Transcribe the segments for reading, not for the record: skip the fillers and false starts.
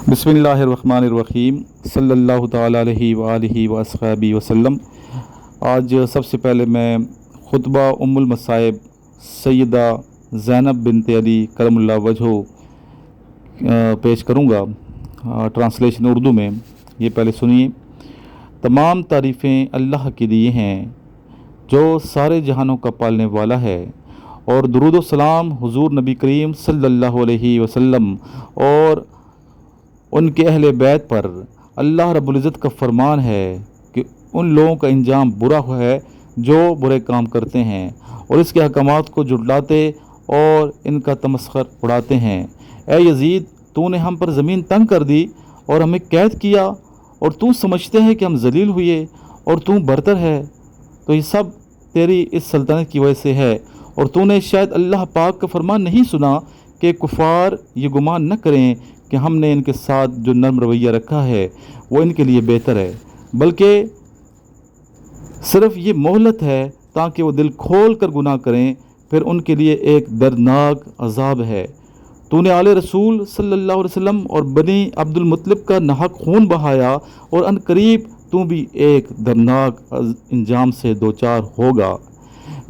बिस्मिल्लाहिर्रहमानिर्रहीम सल्लल्लाहु ताला अलैहि वालिहि वअस्हाबिहि वसल्लम। आज सबसे पहले मैं खुतबा उम्मुल मसाइब सैयदा ज़ैनब बिनत अली करमुल्लाह वजहो पेश करूँगा। ट्रांसलेशन उर्दू में। ये पहले सुनिए। तमाम तारीफ़ें अल्लाह के लिए हैं जो सारे जहानों का पालने वाला है, और दुरूद व सलाम हुज़ूर नबी करीम सल्लल्लाहु अलैहि वसल्लम और उनके अहले बैत पर। अल्लाह रब्बुल इज़्ज़त का फरमान है कि उन लोगों का इंजाम बुरा है जो बुरे काम करते हैं और इसके अहकामात को जुटलाते और इनका तमस्खर उड़ाते हैं। ए यजीद, तूने हम पर ज़मीन तंग कर दी और हमें कैद किया, और तू समझते है कि हम जलील हुए और तू बरतर है, तो ये सब तेरी इस सल्तनत की वजह से है। और तूने शायद अल्लाह पाक का फरमान नहीं सुना कि कुफ़ार ये गुमान न करें कि हमने इनके साथ जो नर्म रवैया रखा है वो इनके लिए बेहतर है, बल्कि सिर्फ़ ये मोहलत है ताकि वो दिल खोल कर गुनाह करें, फिर उनके लिए एक दर्दनाक अजाब है। तूने आले रसूल सल्लल्लाहु अलैहि वसल्लम और बनी अब्दुल मुत्तलिब का नाहक खून बहाया, और अनकरीब तू भी एक दर्दनाक इंजाम से दोचार होगा।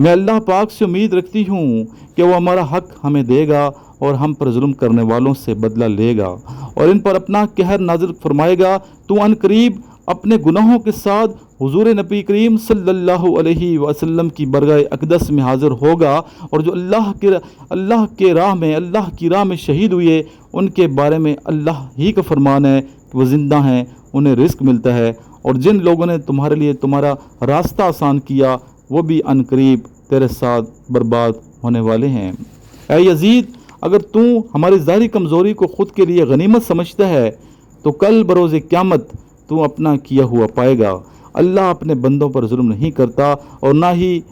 मैं अल्लाह पाक से उम्मीद रखती हूँ कि वो हमारा हक़ हमें देगा और हम पर जुल्म करने वालों से बदला लेगा और इन पर अपना कहर नाज़िल फरमाएगा। तू अनकरीब अपने गुनाहों के साथ हुजूर नबी करीम सल्लल्लाहु अलैहि वसल्लम की बरगाह अक़दस में हाज़िर होगा, और जो अल्लाह की राह में शहीद हुए उनके बारे में अल्लाह ही का फरमान है कि वो ज़िंदा हैं, उन्हें रिस्क मिलता है, और जिन लोगों ने तुम्हारे लिए तुम्हारा रास्ता आसान किया वो भी अनकरीब तेरे साथ बर्बाद होने वाले हैं। ऐ यजीद, अगर तू हमारी ज़ाहिरी कमज़ोरी को ख़ुद के लिए गनीमत समझता है तो कल बरोज़ क़यामत तू अपना किया हुआ पाएगा। अल्लाह अपने बंदों पर जुल्म नहीं करता और ना ही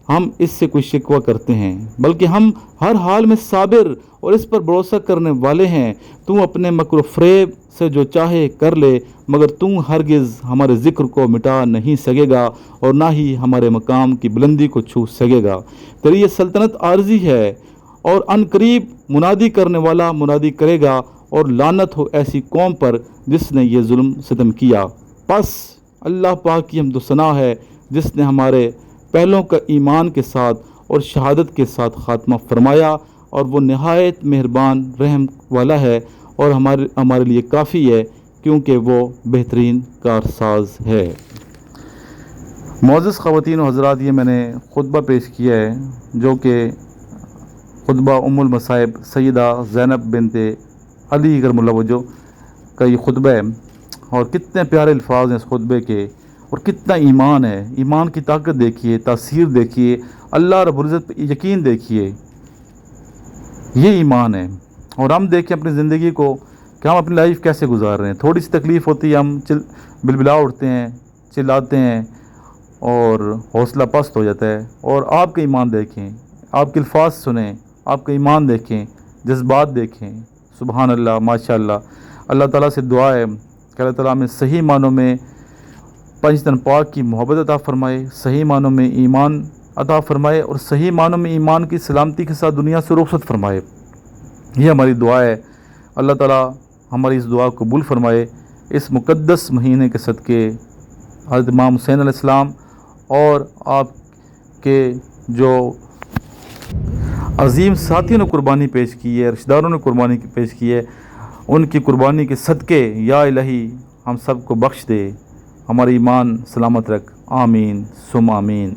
हम इससे कोई शिकवा करते हैं, बल्कि हम हर हाल में साबिर और इस पर भरोसा करने वाले हैं। तू अपने मकर फ़रेब से जो चाहे कर ले, मगर तू हरगिज़ हमारे ज़िक्र को मिटा नहीं सकेगा और ना ही हमारे मकाम की बुलंदी को छू सकेगा। तेरी ये सल्तनत आर्जी है, और अनकरीब मुनादी करने वाला मुनादी करेगा, और लानत हो ऐसी कौम पर जिसने ये जुल्म सितम किया। बस अल्लाह पाक की हमदो सना है जिसने हमारे पहलों का ईमान के साथ और शहादत के साथ ख़ात्मा फरमाया, और वो नहायत मेहरबान रहम वाला है और हमारे लिए काफ़ी है, क्योंकि वो बेहतरीन कारसाज है। मोअज़्ज़ज़ ख़वातीन व हज़रात, ये मैंने खुतबा पेश किया है जो कि खुतबा उम्मुल मसाइब सैयदा ज़ैनब बिनत अली करमुल्लाह वजहो का ये खुतबा है, और कितने प्यारे अल्फाज हैं इस खुतबे के, और कितना ईमान है। ईमान की ताकत देखिए, तासीर देखिए, अल्लाह रब्बुल इज़्ज़त पे यकीन देखिए, ये ईमान है। और हम देखें अपनी ज़िंदगी को कि हम अपनी लाइफ कैसे गुजार रहे हैं। थोड़ी सी तकलीफ़ होती है हम बिलबिला उठते हैं, चिल्लाते हैं और हौसला पस्त हो जाता है। और आपका ईमान देखें, आपके अल्फाज सुनें, आपका ईमान देखें, जज्बात देखें। सुबहान अल्लाह, माशाअल्लाह। अल्लाह ताला से दुआ है कि अल्लाह ताला हमें सही मानों में पंजतन पाक की मोहब्बत अता फ़रमाए, सही मानों में ईमान अता फ़रमाए, और सही मानों में ईमान की सलामती के साथ दुनिया से रुख़सत फ़रमाए। ये हमारी दुआ है। अल्लाह ताला हमारी इस दुआ को कबूल फ़रमाए। इस मुक़द्दस महीने के सदक़े हज़रत इमाम हुसैन अलैहिस्सलाम और आपके जो अज़ीम साथियों ने कुर्बानी पेश की है, रिश्तेदारों ने कुर्बानी पेश की है, उनकी कुर्बानी के सदक़े या इलाही हम सब को बख्श दे, हमारा ईमान सलामत रख। आमीन सुम आमीन।